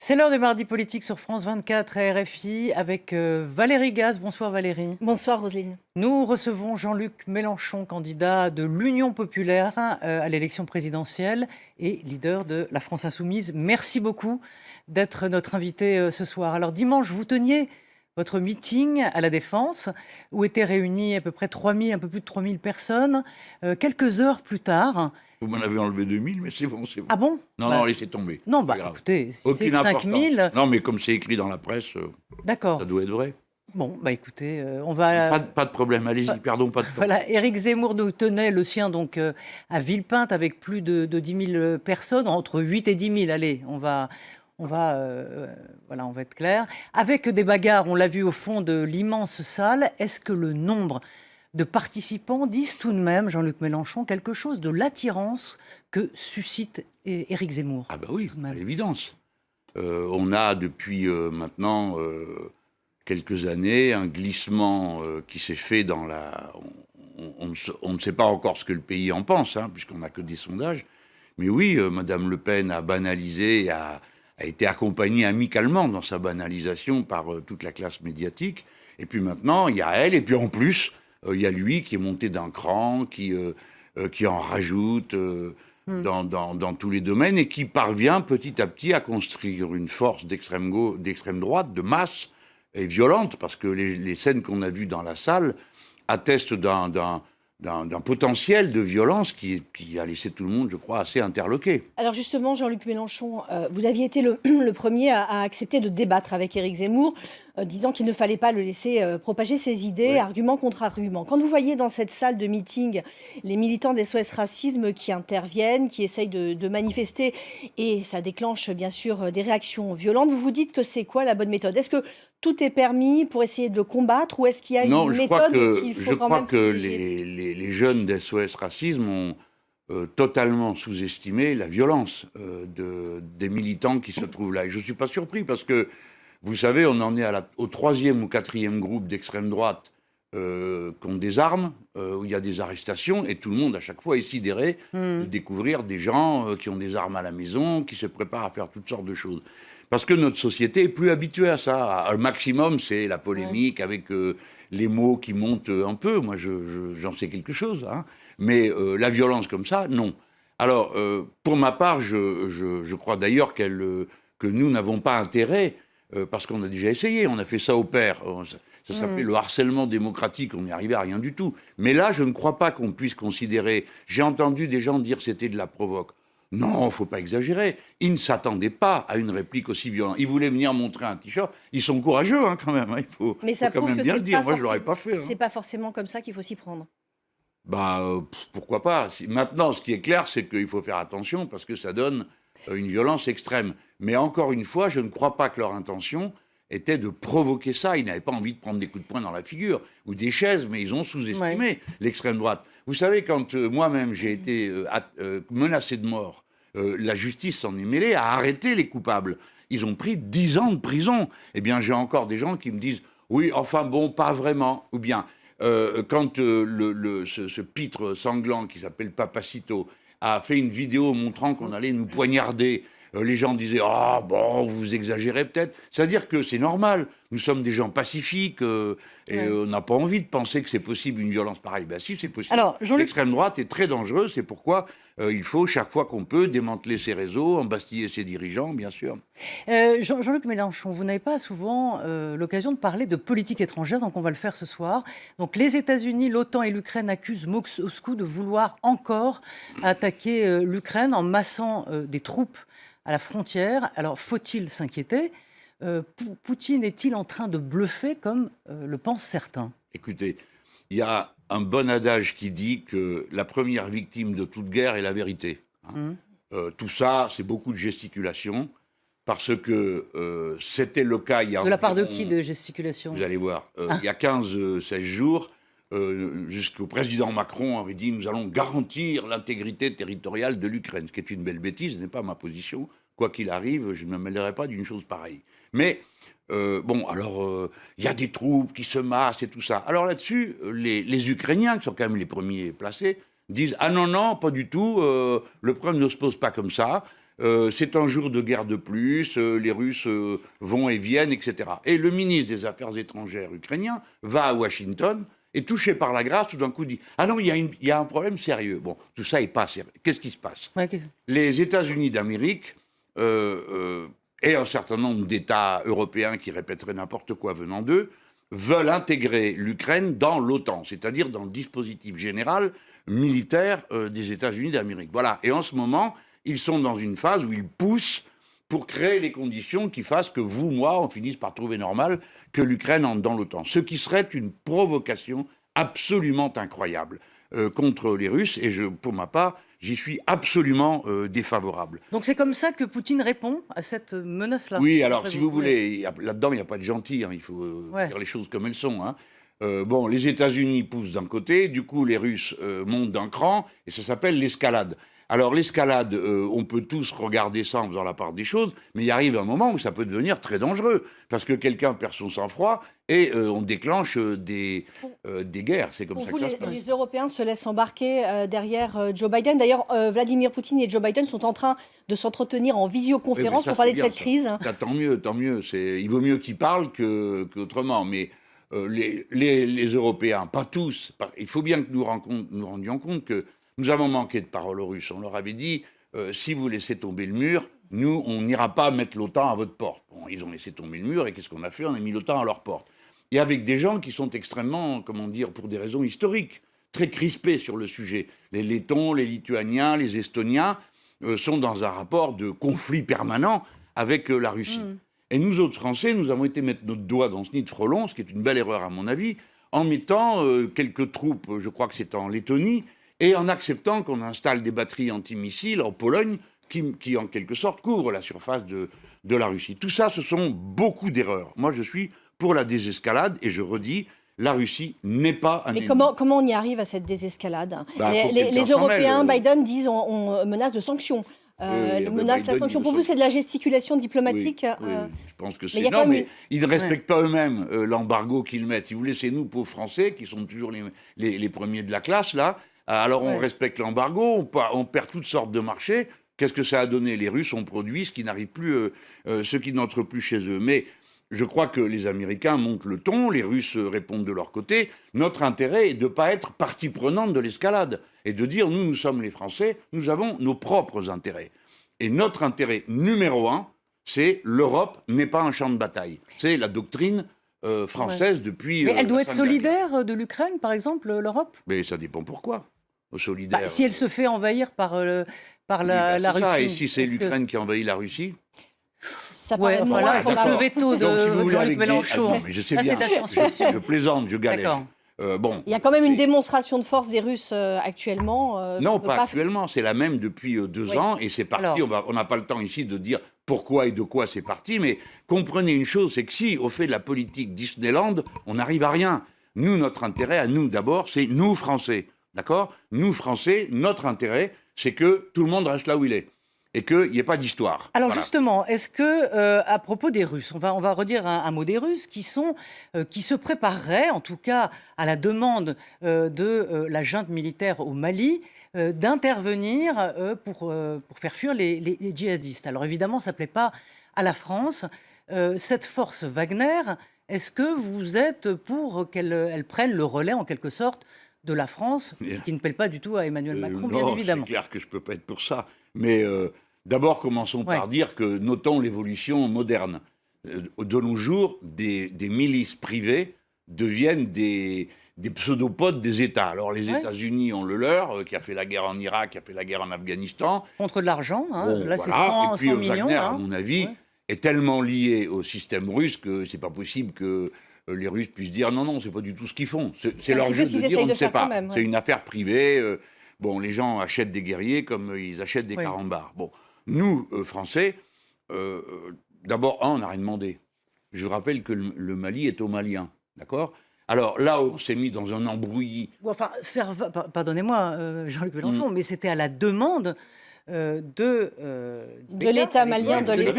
C'est l'heure des mardis politiques sur France 24 et RFI avec Valérie Gaz. Bonsoir Valérie. Bonsoir Roselyne. Nous recevons Jean-Luc Mélenchon, candidat de l'Union populaire à l'élection présidentielle et leader de la France insoumise. Merci beaucoup d'être notre invité ce soir. Alors dimanche, vous teniez votre meeting à La Défense où étaient réunis à peu près 3000, un peu plus de 3000 personnes. Quelques heures plus tard... Vous m'en avez enlevé 2000, mais c'est bon, c'est bon. Ah bon? Non, laissez tomber. Non, C'est grave. écoutez, si c'est Aucune importance. 5000... Non, mais comme c'est écrit dans la presse, D'accord. ça doit être vrai. Bon, écoutez, on va... Pas de problème, allez-y, perdons pas de temps. Voilà, Éric Zemmour nous tenait le sien donc à Villepinte avec plus de 10 000 personnes, entre 8 et 10 000. Allez, on va être clair. Avec des bagarres, on l'a vu au fond de l'immense salle. Est-ce que le nombre de participants disent tout de même, Jean-Luc Mélenchon, quelque chose de l'attirance que suscite Éric Zemmour? Ah bah oui, à l'évidence. On a depuis maintenant quelques années un glissement qui s'est fait dans la... On ne sait pas encore ce que le pays en pense, puisqu'on n'a que des sondages. Mais oui, Madame Le Pen a banalisé, a été accompagnée amicalement dans sa banalisation par toute la classe médiatique. Et puis maintenant, il y a elle, et puis en plus, il y a lui qui est monté d'un cran, qui en rajoute dans tous les domaines, et qui parvient petit à petit à construire une force d'extrême droite, de masse, et violente, parce que les scènes qu'on a vues dans la salle attestent d'un potentiel de violence qui a laissé tout le monde, je crois, assez interloqué. Alors justement, Jean-Luc Mélenchon, vous aviez été le premier à accepter de débattre avec Éric Zemmour, disant qu'il ne fallait pas le laisser propager ses idées, argument contre argument. Quand vous voyez dans cette salle de meeting les militants d'SOS Racisme qui interviennent, qui essayent de manifester, et ça déclenche bien sûr des réactions violentes, vous vous dites que c'est quoi la bonne méthode? Est-ce que tout est permis pour essayer de le combattre, ou est-ce qu'il y a une méthode qu'il faut quand même privilégier ? Les jeunes d'SOS Racisme ont totalement sous-estimé la violence des militants qui se trouvent là. Et je ne suis pas surpris parce que, vous savez, on en est au 3e ou 4e groupe d'extrême droite qu'on désarme, où il y a des arrestations, et tout le monde à chaque fois est sidéré de découvrir des gens qui ont des armes à la maison, qui se préparent à faire toutes sortes de choses. Parce que notre société est plus habituée à ça. Un maximum, c'est la polémique avec les mots qui montent un peu. Moi, j'en sais quelque chose. Mais la violence comme ça, non. Alors, pour ma part, je crois d'ailleurs que nous n'avons pas intérêt, parce qu'on a déjà essayé. On a fait ça au pair. Ça s'appelait le harcèlement démocratique. On n'y arrivait à rien du tout. Mais là, je ne crois pas qu'on puisse considérer... J'ai entendu des gens dire que c'était de la provoque. Non, il ne faut pas exagérer. Ils ne s'attendaient pas à une réplique aussi violente. Ils voulaient venir montrer un t-shirt. Ils sont courageux quand même. Il faut quand même bien le dire. Moi, je ne l'aurais pas fait. C'est pas forcément comme ça qu'il faut s'y prendre. Pourquoi pas. Maintenant, ce qui est clair, c'est qu'il faut faire attention parce que ça donne une violence extrême. Mais encore une fois, je ne crois pas que leur intention était de provoquer ça. Ils n'avaient pas envie de prendre des coups de poing dans la figure ou des chaises, mais ils ont sous-estimé l'extrême droite. Vous savez, quand moi-même j'ai été menacé de mort, la justice s'en est mêlée, a arrêté les coupables. Ils ont pris 10 ans de prison. Eh bien, j'ai encore des gens qui me disent « Oui, enfin bon, pas vraiment ». Ou bien, quand ce pitre sanglant qui s'appelle Papacito a fait une vidéo montrant qu'on allait nous poignarder, les gens disaient « Ah, bon, vous exagérez peut-être ». C'est-à-dire que c'est normal. Nous sommes des gens pacifiques et on n'a pas envie de penser que c'est possible une violence pareille. Ben si, c'est possible. Alors, l'extrême droite est très dangereuse. C'est pourquoi il faut, chaque fois qu'on peut, démanteler ses réseaux, embastiller ses dirigeants, bien sûr. Jean-Luc Mélenchon, vous n'avez pas souvent l'occasion de parler de politique étrangère, donc on va le faire ce soir. Donc les États-Unis, l'OTAN et l'Ukraine accusent Moscou de vouloir encore attaquer l'Ukraine en massant des troupes à la frontière. Alors faut-il s'inquiéter? Poutine est-il en train de bluffer comme le pensent certains? Écoutez, il y a un bon adage qui dit que la première victime de toute guerre est la vérité. Tout ça, c'est beaucoup de gesticulation, parce que c'était le cas il y a... De la part de qui, de gesticulation? Vous allez voir. Il y a 15-16 jours, jusqu'au président Macron avait dit « Nous allons garantir l'intégrité territoriale de l'Ukraine », ce qui est une belle bêtise, ce n'est pas ma position. Quoi qu'il arrive, je ne me mêlerai pas d'une chose pareille. Mais, il y a des troupes qui se massent et tout ça. Alors là-dessus, les Ukrainiens, qui sont quand même les premiers placés, disent « Ah non, pas du tout, le problème ne se pose pas comme ça. c'est un jour de guerre de plus, les Russes vont et viennent, etc. Et le ministre des Affaires étrangères ukrainien va à Washington et touché par la grâce, tout d'un coup dit « Ah non, il y a un problème sérieux. » Bon, tout ça est pas sérieux. Qu'est-ce qui se passe? Les États-Unis d'Amérique et un certain nombre d'États européens qui répéteraient n'importe quoi venant d'eux veulent intégrer l'Ukraine dans l'OTAN, c'est-à-dire dans le dispositif général militaire des États-Unis d'Amérique. Voilà. Et en ce moment, ils sont dans une phase où ils poussent pour créer les conditions qui fassent que vous, moi, on finisse par trouver normal que l'Ukraine entre dans l'OTAN. Ce qui serait une provocation absolument incroyable contre les Russes. Et pour ma part, j'y suis absolument défavorable. Donc c'est comme ça que Poutine répond à cette menace-là? Oui, alors si vous voulez, là-dedans, il n'y a pas de gentil. Hein, il faut dire les choses comme elles sont. Hein. Bon, les États-Unis poussent d'un côté, du coup, les Russes montent d'un cran, et ça s'appelle l'escalade. Alors l'escalade, on peut tous regarder ça en faisant la part des choses, mais il arrive un moment où ça peut devenir très dangereux, parce que quelqu'un perd son sang-froid et on déclenche des guerres. C'est comme pour ça vous, que ça se passe. les Européens se laissent embarquer derrière Joe Biden. D'ailleurs, Vladimir Poutine et Joe Biden sont en train de s'entretenir en visioconférence pour parler de cette crise. Ça, tant mieux, tant mieux. Il vaut mieux qu'ils parlent qu'autrement, mais les Européens, pas tous, il faut bien que nous rendions compte que nous avons manqué de parole aux Russes. On leur avait dit, si vous laissez tomber le mur, nous, on n'ira pas mettre l'OTAN à votre porte. Bon, ils ont laissé tomber le mur, et qu'est-ce qu'on a fait? On a mis l'OTAN à leur porte. Et avec des gens qui sont extrêmement, comment dire, pour des raisons historiques, très crispés sur le sujet. Les Lettons, les Lituaniens, les Estoniens sont dans un rapport de conflit permanent avec la Russie. Et nous autres Français, nous avons été mettre notre doigt dans ce nid de frelons, ce qui est une belle erreur à mon avis, en mettant quelques troupes, je crois que c'est en Lettonie, et en acceptant qu'on installe des batteries antimissiles en Pologne qui en quelque sorte couvrent la surface de la Russie. Tout ça, ce sont beaucoup d'erreurs. Moi, je suis pour la désescalade, et je redis, la Russie n'est pas un ennemi. Mais comment on y arrive à cette désescalade? Les s'en Européens, mêle. Biden disent on menace de sanctions. Menace la sanction. Pour vous, c'est de la gesticulation diplomatique. Oui, je pense que c'est. Mais Non, mais ils ne respectent pas eux-mêmes l'embargo qu'ils mettent. Si vous voulez, c'est nous, pauvres Français, qui sommes toujours les premiers de la classe, là. Alors on respecte l'embargo, on perd toutes sortes de marchés. Qu'est-ce que ça a donné? Les Russes ont produit ce qui n'arrive plus, ce qui n'entre plus chez eux. Mais je crois que les Américains montent le ton, les Russes répondent de leur côté. Notre intérêt est de ne pas être partie prenante de l'escalade et de dire nous sommes les Français, nous avons nos propres intérêts. Et notre intérêt numéro un, c'est l'Europe n'est pas un champ de bataille. C'est la doctrine française depuis. Mais elle doit être solidaire de l'Ukraine, par exemple, l'Europe? Mais ça dépend pourquoi. Solidaire. Si elle se fait envahir par la Russie. Ça. Et si c'est l'Ukraine qui envahit la Russie? Ça paraît voilà, le veto de Jean-Luc Mélenchon. Je sais bien, je plaisante, je galère. Il y a quand même une démonstration de force des Russes actuellement. Non, pas actuellement, c'est la même depuis 2 ans, et c'est parti. On n'a pas le temps ici de dire pourquoi et de quoi c'est parti, mais comprenez une chose, c'est que si on fait de la politique Disneyland, on n'arrive à rien. Nous, notre intérêt, à nous d'abord, c'est nous Français, d'accord? Nous Français, notre intérêt, c'est que tout le monde reste là où il est. Et qu'il n'y ait pas d'histoire. Alors justement, est-ce que, à propos des Russes, on va redire un mot des Russes qui se prépareraient, en tout cas à la demande de la junte militaire au Mali, d'intervenir pour faire fuir les djihadistes. Alors évidemment, ça ne plaît pas à la France. Cette force Wagner, est-ce que vous êtes pour qu'elle prenne le relais, en quelque sorte, de la France, ce qui ne plaît pas du tout à Emmanuel Macron, bien évidemment? C'est clair que je ne peux pas être pour ça. Mais d'abord, commençons par dire que notons l'évolution moderne. De nos jours, des milices privées deviennent des pseudopodes des États. Alors les États-Unis ont le leur, qui a fait la guerre en Irak, qui a fait la guerre en Afghanistan. Contre de l'argent, hein. Bon, là voilà. c'est 100 millions. Wagner, à mon avis, est tellement lié au système russe que c'est pas possible que les Russes puissent dire non, c'est pas du tout ce qu'ils font. C'est leur jeu de dire on ne sait pas. C'est une affaire privée. Bon, les gens achètent des guerriers comme ils achètent des carambars. Bon, nous, Français, d'abord, on n'a rien demandé. Je vous rappelle que le Mali est aux Maliens, d'accord? Alors là, on s'est mis dans un embrouillis. Enfin, pardonnez-moi, Jean-Luc Mélenchon, mais c'était à la demande de l'État malien de l'époque.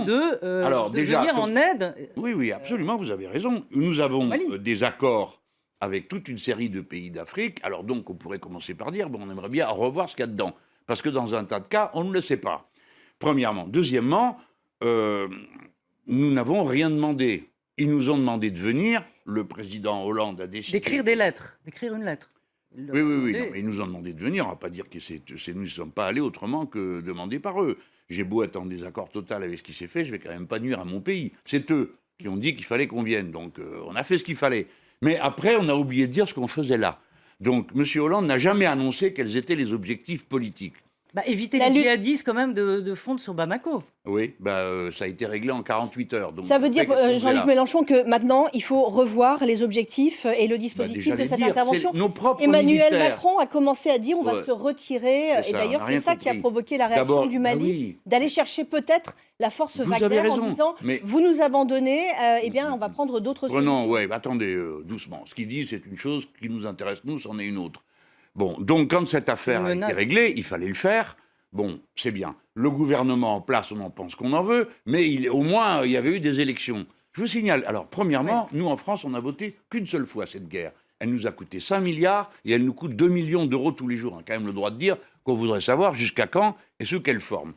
De venir en aide. Oui, absolument, vous avez raison. Nous avons des accords avec toute une série de pays d'Afrique. Alors donc, on pourrait commencer par dire, on aimerait bien revoir ce qu'il y a dedans. Parce que dans un tas de cas, on ne le sait pas. Premièrement. Deuxièmement, nous n'avons rien demandé. Ils nous ont demandé de venir. Le président Hollande a décidé... D'écrire des lettres, d'écrire une lettre. Oui. Non, mais ils nous ont demandé de venir. On ne va pas dire que nous ne sommes pas allés autrement que demandé par eux. J'ai beau être en désaccord total avec ce qui s'est fait, je ne vais quand même pas nuire à mon pays. C'est eux qui ont dit qu'il fallait qu'on vienne. Donc, on a fait ce qu'il fallait. Mais après, on a oublié de dire ce qu'on faisait là. Donc, M. Hollande n'a jamais annoncé quels étaient les objectifs politiques. Éviter les djihadistes quand même de fondre sur Bamako. Oui, ça a été réglé en 48 heures. Donc, ça veut dire, Jean-Luc Mélenchon, que maintenant, il faut revoir les objectifs et le dispositif de cette intervention. Emmanuel Macron a commencé à dire on va se retirer. Et d'ailleurs, c'est ça qui a provoqué la réaction du Mali, d'aller chercher peut-être la force Wagner en disant vous nous abandonnez, eh bien, on va prendre d'autres solutions. Non, attendez, doucement. Ce qu'il dit, c'est une chose qui nous intéresse, nous, c'en est une autre. Bon, donc quand cette affaire a été réglée, il fallait le faire. Bon, c'est bien. Le gouvernement en place, on en pense qu'on en veut, mais au moins, il y avait eu des élections. Je vous signale, alors, premièrement, nous, en France, on n'a voté qu'une seule fois cette guerre. Elle nous a coûté 5 milliards et elle nous coûte 2 millions d'euros tous les jours. On a quand même le droit de dire qu'on voudrait savoir jusqu'à quand et sous quelle forme.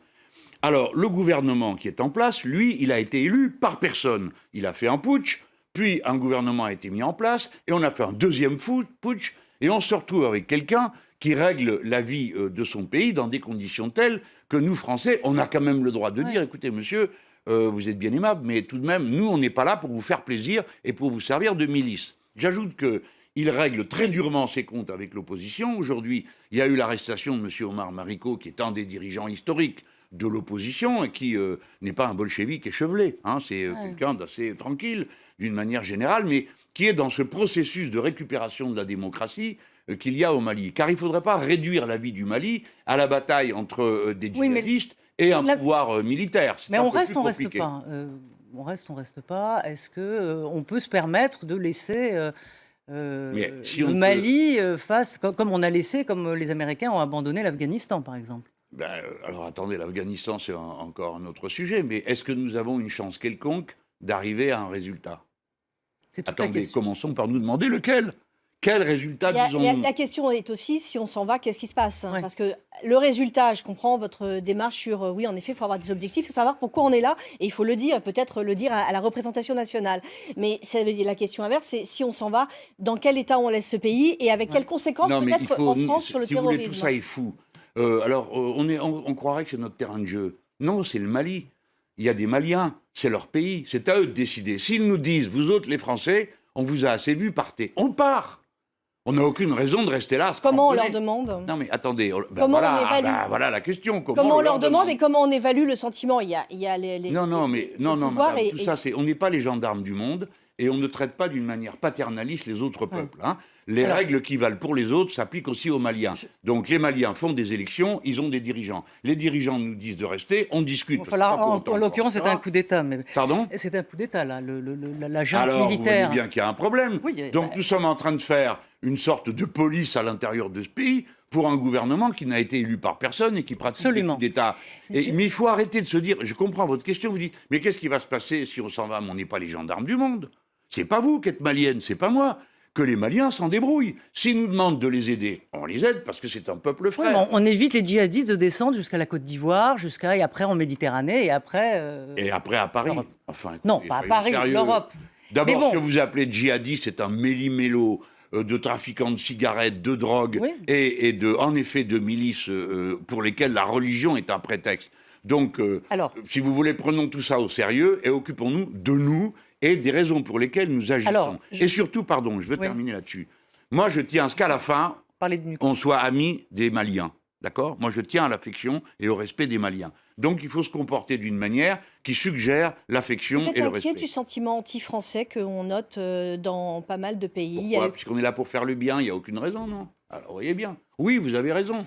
Alors, le gouvernement qui est en place, lui, il a été élu par personne. Il a fait un putsch, puis un gouvernement a été mis en place, et on a fait un deuxième putsch, et on se retrouve avec quelqu'un qui règle la vie de son pays dans des conditions telles que nous, Français, on a quand même le droit de dire, écoutez, monsieur, vous êtes bien aimable, mais tout de même, nous, on n'est pas là pour vous faire plaisir et pour vous servir de milice. J'ajoute qu'il règle très durement ses comptes avec l'opposition. Aujourd'hui, il y a eu l'arrestation de monsieur Omar Mariko, qui est un des dirigeants historiques de l'opposition et qui n'est pas un bolchevique échevelé. C'est quelqu'un d'assez tranquille, d'une manière générale, mais qui est dans ce processus de récupération de la démocratie qu'il y a au Mali. Car il ne faudrait pas réduire la vie du Mali à la bataille entre des djihadistes et un pouvoir militaire. Mais on reste pas. On reste pas. Est-ce qu'on peut se permettre de laisser le Mali face, comme on a laissé, comme les Américains ont abandonné l'Afghanistan, par exemple? Alors attendez, l'Afghanistan, c'est encore un autre sujet, mais est-ce que nous avons une chance quelconque d'arriver à un résultat? Attendez, commençons par nous demander lequel. Quel résultat disons-nous? La question est aussi, si on s'en va, qu'est-ce qui se passe? Parce que le résultat, je comprends votre démarche sur, oui, en effet, il faut avoir des objectifs, il faut savoir pourquoi on est là, et il faut le dire, peut-être le dire à la représentation nationale. Mais la question inverse, c'est si on s'en va, dans quel état on laisse ce pays, et avec quelles conséquences peut-être en France sur le terrorisme? Vous voulez, tout ça est fou. On croirait que c'est notre terrain de jeu. Non, c'est le Mali. Il y a des Maliens, c'est leur pays, c'est à eux de décider. S'ils nous disent, vous autres les Français, on vous a assez vu, partez. On part. On n'a aucune raison de rester là. Comment on leur demande? Non mais attendez, comment on évalue? Voilà la question. Comment on leur demande et comment on évalue le sentiment? Il y a les non, madame, tout ça, on n'est pas les gendarmes du monde et on ne traite pas d'une manière paternaliste les autres peuples. Les règles qui valent pour les autres s'appliquent aussi aux Maliens. Donc les Maliens font des élections, ils ont des dirigeants. Les dirigeants nous disent de rester, on discute. En l'occurrence, c'est un coup d'État. Pardon? C'est un coup d'État, là, la junte militaire. Vous voyez bien qu'il y a un problème. Oui, donc nous sommes en train de faire une sorte de police à l'intérieur de ce pays pour un gouvernement qui n'a été élu par personne et qui pratique des coups d'État. Mais il faut arrêter de se dire, je comprends votre question, vous dites, mais qu'est-ce qui va se passer si on s'en va? Mais on n'est pas les gendarmes du monde. C'est pas vous qui êtes malienne, c'est pas moi. Que les Maliens s'en débrouillent. S'ils nous demandent de les aider, on les aide parce que c'est un peuple frère. Oui, on évite les djihadistes de descendre jusqu'à la Côte d'Ivoire, et après en Méditerranée, et après... Et après à Paris. Enfin, non, pas à Paris, l'Europe. D'abord, ce que vous appelez djihadiste, c'est un méli-mélo de trafiquants de cigarettes, de drogue et en effet de milices pour lesquelles la religion est un prétexte. Donc, si vous voulez, prenons tout ça au sérieux et occupons-nous de nous et des raisons pour lesquelles nous agissons. Et surtout, pardon, je veux terminer là-dessus. Moi, je tiens à ce qu'à la fin, on soit amis des Maliens. D'accord? Moi, je tiens à l'affection et au respect des Maliens. Donc, il faut se comporter d'une manière qui suggère l'affection et le respect. Vous êtes inquiet du sentiment anti-français qu'on note dans pas mal de pays? Pourquoi? Puisqu'on est là pour faire le bien, il n'y a aucune raison, non? Alors, vous voyez bien. Oui, vous avez raison.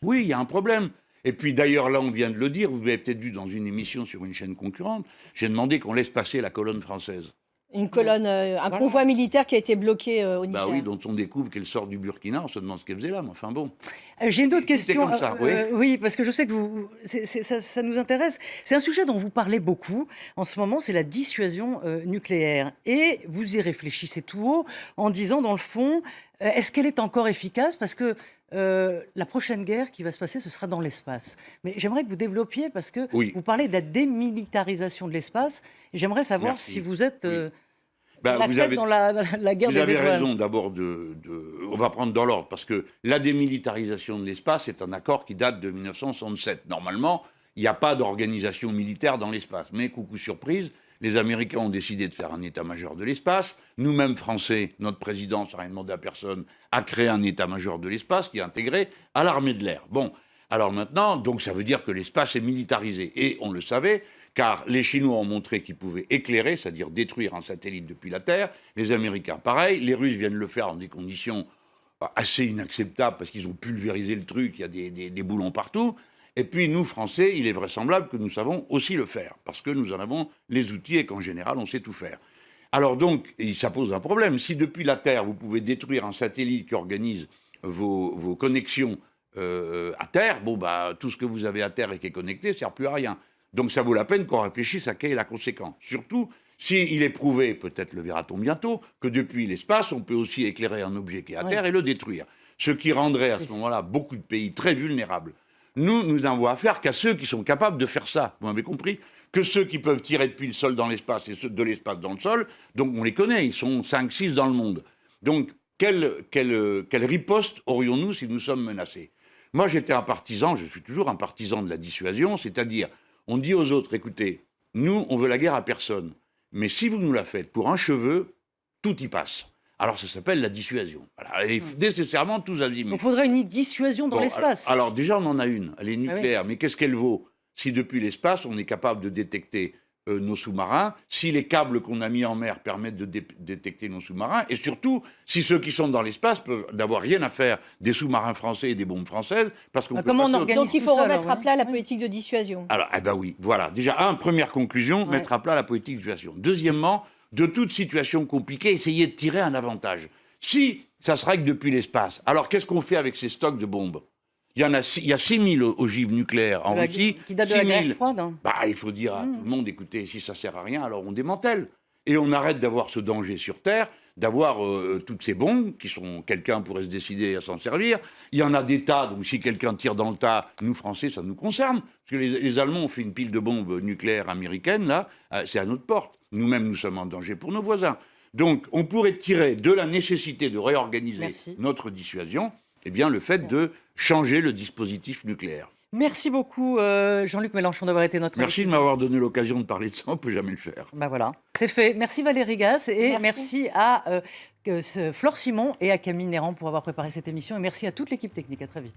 Oui, il y a un problème. Et puis d'ailleurs, là, on vient de le dire, vous l'avez peut-être vu dans une émission sur une chaîne concurrente, j'ai demandé qu'on laisse passer la colonne française. Une colonne, un convoi militaire qui a été bloqué au Niger. Bah oui, dont on découvre qu'elle sort du Burkina, on se demande ce qu'elle faisait là, mais enfin bon. J'ai une autre question. Comme ça, oui, parce que je sais que ça nous intéresse. C'est un sujet dont vous parlez beaucoup en ce moment, c'est la dissuasion nucléaire. Et vous y réfléchissez tout haut en disant, dans le fond, est-ce qu'elle est encore efficace? Parce que la prochaine guerre qui va se passer, ce sera dans l'espace. Mais j'aimerais que vous développiez, parce que Oui. vous parlez de la démilitarisation de l'espace, et j'aimerais savoir Merci. si vous êtes Ben, la vous tête avez- dans la guerre Vous des avez étoiles. raison d'abord on va prendre dans l'ordre, parce que la démilitarisation de l'espace est un accord qui date de 1967. Normalement, il n'y a pas d'organisation militaire dans l'espace. Mais coucou surprise, les Américains ont décidé de faire un état-major de l'espace. Nous-mêmes, Français, notre président, ça n'a rien demandé à personne, a créé un état-major de l'espace qui est intégré à l'armée de l'air. Bon, alors maintenant, donc ça veut dire que l'espace est militarisé. Et on le savait, car les Chinois ont montré qu'ils pouvaient éclairer, c'est-à-dire détruire un satellite depuis la Terre. Les Américains, pareil. Les Russes viennent le faire dans des conditions assez inacceptables, parce qu'ils ont pulvérisé le truc, il y a des boulons partout. Et puis nous, Français, il est vraisemblable que nous savons aussi le faire, parce que nous en avons les outils et qu'en général, on sait tout faire. Alors donc, ça pose un problème. Si depuis la Terre, vous pouvez détruire un satellite qui organise vos connexions à Terre, bon, bah, tout ce que vous avez à Terre et qui est connecté ne sert plus à rien. Donc ça vaut la peine qu'on réfléchisse à quelle est la conséquence. Surtout s'il est prouvé, peut-être le verra-t-on bientôt, que depuis l'espace, on peut aussi éclairer un objet qui est à Terre et le détruire. Ce qui rendrait à ce moment-là beaucoup de pays très vulnérables. Nous n'avons affaire qu'à ceux qui sont capables de faire ça, vous m'avez compris, que ceux qui peuvent tirer depuis le sol dans l'espace et ceux de l'espace dans le sol, donc on les connaît, ils sont 5-6 dans le monde. Donc quelle riposte aurions-nous si nous sommes menacés? Moi j'étais un partisan, je suis toujours un partisan de la dissuasion, c'est-à-dire on dit aux autres, écoutez, nous on veut la guerre à personne, mais si vous nous la faites pour un cheveu, tout y passe. Alors ça s'appelle la dissuasion. Voilà, et nécessairement tous azimuts. Donc il faudrait une dissuasion dans Bon, l'espace. alors déjà, on en a une, elle est nucléaire. oui. Mais qu'est-ce qu'elle vaut si depuis l'espace, on est capable de détecter nos sous-marins, si les câbles qu'on a mis en mer permettent de détecter nos sous-marins, et surtout, si ceux qui sont dans l'espace peuvent n'avoir rien à faire des sous-marins français et des bombes françaises, parce qu'on peut comment on passer au- organise Donc il tout faut ça, remettre alors, à plat la oui. politique de dissuasion. Alors, eh ben oui, voilà. Déjà, première conclusion, Ouais. mettre à plat la politique de situation. Deuxièmement, de toute situation compliquée, essayer de tirer un avantage. Si ça se règle depuis l'espace, alors qu'est-ce qu'on fait avec ces stocks de bombes? Il y a 6000 ogives nucléaires en Russie. Qui date de la 6000. guerre froide. Hein. Bah, il faut dire à tout le monde, écoutez, si ça sert à rien, alors on démantèle. Et on arrête d'avoir ce danger sur Terre, d'avoir toutes ces bombes, quelqu'un pourrait se décider à s'en servir. Il y en a des tas, donc si quelqu'un tire dans le tas, nous, Français, ça nous concerne. Parce que les Allemands ont fait une pile de bombes nucléaires américaines, là, c'est à notre porte. Nous-mêmes, nous sommes en danger pour nos voisins. Donc, on pourrait tirer de la nécessité de réorganiser Merci. notre dissuasion, eh bien, le fait de changer le dispositif nucléaire. Merci beaucoup, Jean-Luc Mélenchon, d'avoir été notre Merci de m'avoir donné l'occasion de parler de ça, on ne peut jamais le faire. Ben voilà, c'est fait. Merci Valérie Gasse et Merci. merci à Flore Simon et à Camille Néran pour avoir préparé cette émission. Et merci à toute l'équipe technique. À très vite.